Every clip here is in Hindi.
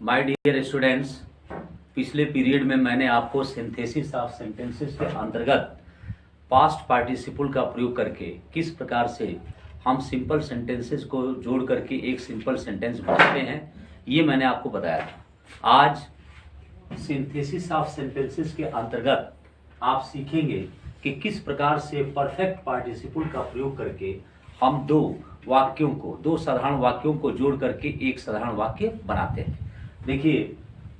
माय डियर स्टूडेंट्स, पिछले पीरियड में मैंने आपको सिंथेसिस ऑफ सेंटेंसेस के अंतर्गत पास्ट पार्टिसिपल का प्रयोग करके किस प्रकार से हम सिंपल सेंटेंसेस को जोड़ करके एक सिंपल सेंटेंस बनाते हैं, ये मैंने आपको बताया था। आज सिंथेसिस ऑफ सेंटेंसेस के अंतर्गत आप सीखेंगे कि किस प्रकार से परफेक्ट पार्टिसिपल का प्रयोग करके हम दो साधारण वाक्यों को जोड़ करके एक साधारण वाक्य बनाते हैं। देखिए,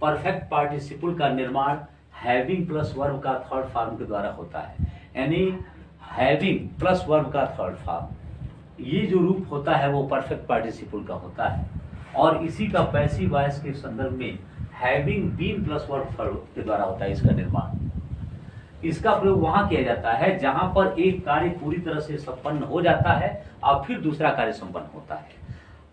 परफेक्ट पार्टिसिपल का निर्माण हैविंग प्लस वर्ब का थर्ड फॉर्म के द्वारा होता है। यानी हैविंग प्लस वर्ब का थर्ड फॉर्म, ये जो रूप होता है वो परफेक्ट पार्टिसिपल का होता है। और इसी का पैसिव वॉइस के संदर्भ में having been plus verb third के द्वारा होता है इसका निर्माण। इसका प्रयोग वहां किया जाता है जहां पर एक कार्य पूरी तरह से संपन्न हो जाता है और फिर दूसरा कार्य संपन्न होता है।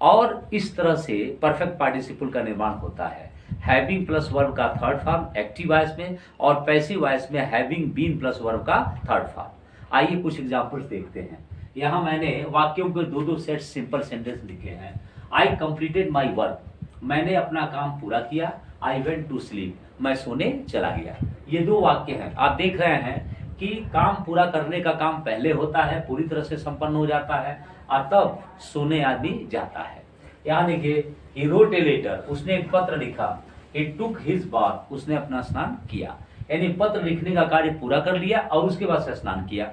और इस तरह से परफेक्ट पार्टिसिपल का निर्माण होता है हैविंग प्लस वर्ब का थर्ड फॉर्म एक्टिव वॉइस में और पैसिव वॉइस में हैविंग बीन प्लस वर्ब का थर्ड फॉर्म। आइए कुछ एग्जांपल्स देखते हैं। यहाँ मैंने वाक्यों के दो सेट सिंपल सेंटेंस लिखे हैं। आई कंप्लीटेड माई वर्क, मैंने अपना काम पूरा किया। आई वेंट टू स्लीप, मैं सोने चला गया। ये दो वाक्य हैं। आप देख रहे हैं कि काम पूरा करने का काम पहले होता है, पूरी तरह से संपन्न हो जाता है और तब सोने आदमी जाता है। यहाँ देखिए, ही रोट ए लेटर, उसने एक पत्र लिखा। ही टुक हिज बाथ, उसने अपना स्नान किया। यानी पत्र लिखने का कार्य पूरा कर लिया और उसके बाद से स्नान किया।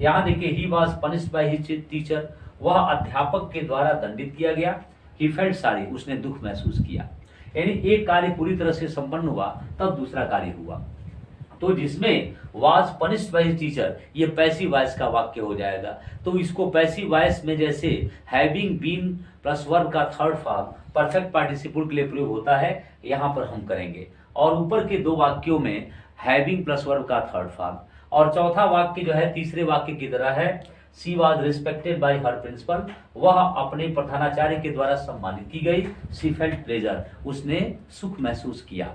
यहाँ देखिए, he was punished by his teacher, वह अध्यापक के द्वारा दंडित किया गया। ही फेल्ट सॉरी, उसने दुख महसूस किया। यानी एक कार्य पूरी तरह से संपन्न हुआ तब दूसरा कार्य हुआ। तो जिसमें was punished by his teacher, ये पैसिव वॉइस का वाक्य हो जाएगा। तो इसको पैसिव वॉइस में जैसे हैविंग बीन प्लस वर्ब का थर्ड फॉर्म परफेक्ट पार्टिसिपल के लिए प्रयोग होता है, यहाँ पर हम करेंगे। और ऊपर के दो वाक्यों में हैविंग प्लस वर्ब का थर्ड फॉर्म। और चौथा वाक्य जो है तीसरे वाक्य की तरह है, she was respected by her principal, वह अपने प्रधानाचार्य के द्वारा सम्मानित की गई। सी फेल्ट प्लेजर, उसने सुख महसूस किया।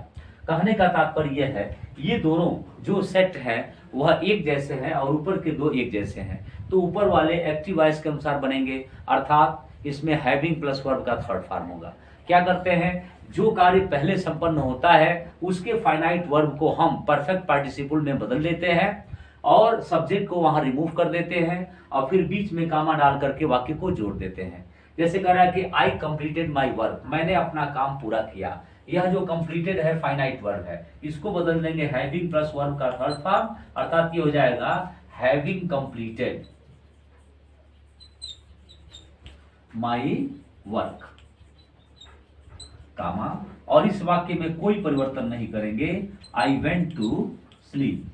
कहने का तात्पर्य यह है, ये दोनों जो सेट हैं वह एक जैसे हैं और ऊपर के दो एक जैसे हैं। तो ऊपर वाले एक्टिव वॉइस के अनुसार बनेंगे, अर्थात इसमें हैविंग प्लस वर्ब का थर्ड फॉर्म होगा। क्या करते हैं, जो कार्य पहले संपन्न होता है उसके फाइनाइट वर्ब को हम परफेक्ट पार्टिसिपल में बदल देते हैं और सब्जेक्ट को वहां रिमूव कर देते हैं और फिर बीच में कामा डाल करके वाक्य को जोड़ देते हैं। जैसे कह रहा है कि आई कंप्लीटेड माई वर्क, मैंने अपना काम पूरा किया। यह जो कंप्लीटेड है फाइनाइट वर्ब है, इसको बदल देंगे हैविंग प्लस वर्ब का थर्ड फॉर्म, अर्थात ये हो जाएगा हैविंग कंप्लीटेड माई वर्क कामा। और इस वाक्य में कोई परिवर्तन नहीं करेंगे, आई वेंट टू स्लीप।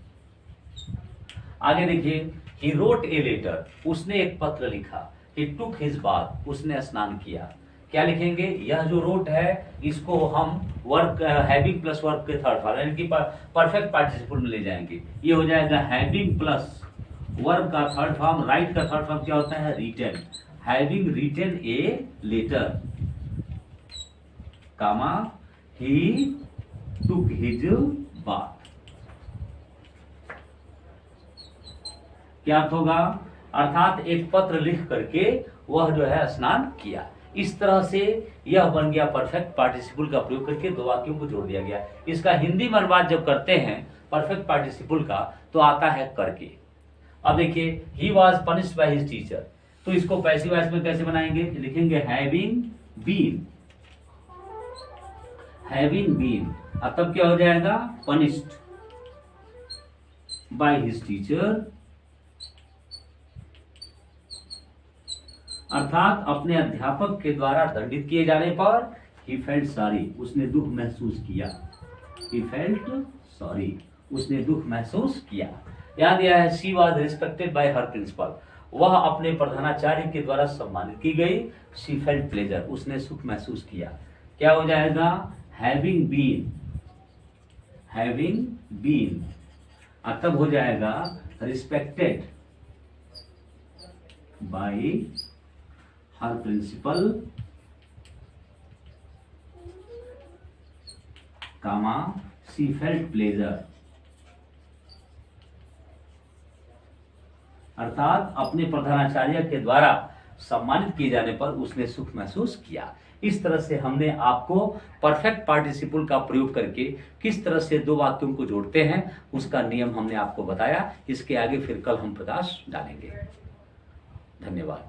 आगे देखिए, ही रोट ए लेटर, उसने एक पत्र लिखा। ही टुक हिज बाथ, उसने स्नान किया। क्या लिखेंगे, यह जो रोट है इसको हम वर्ब हैविंग प्लस वर्ब के थर्ड फॉर्म यानी कि परफेक्ट पार्टिसिपल में ले जाएंगे। ये हो जाएगा हैविंग प्लस वर्ब का थर्ड फॉर्म। राइट का थर्ड फॉर्म क्या होता है, written. Having written a letter comma he took his bath. क्या अर्थ होगा, अर्थात एक पत्र लिख करके वह जो है स्नान किया। इस तरह से यह बन गया परफेक्ट पार्टिसिपल का प्रयोग करके दो वाक्यों को जोड़ दिया गया। इसका हिंदी में अनुवाद जब करते हैं परफेक्ट पार्टिसिपल का तो आता है करके। अब देखिए, he was punished by his teacher, तो इसको पैसिव वॉइस में कैसे बनाएंगे, लिखेंगे हैविंग बीन। हैविंग बीन, अब तब क्या हो जाएगा, पनिश्ड बाय हिज टीचर, अर्थात अपने अध्यापक के द्वारा दंडित किए जाने पर ही फेल्ट सॉरी, उसने दुख महसूस किया। ही फेल्ट सॉरी, उसने दुख महसूस किया। याद दिया है, she was respected by her principal, वह अपने प्रधानाचार्य के द्वारा सम्मानित की गई। शी फेल्ट प्लेजर, उसने सुख महसूस किया। क्या हो जाएगा, हैविंग बीन, हैविंग बीन, तब हो जाएगा respected by her principal comma she felt pleasure, अर्थात अपने प्रधानाचार्य के द्वारा सम्मानित किए जाने पर उसने सुख महसूस किया। इस तरह से हमने आपको परफेक्ट पार्टिसिपल का प्रयोग करके किस तरह से दो वाक्यों को जोड़ते हैं उसका नियम हमने आपको बताया। इसके आगे फिर कल हम प्रकाश डालेंगे। धन्यवाद।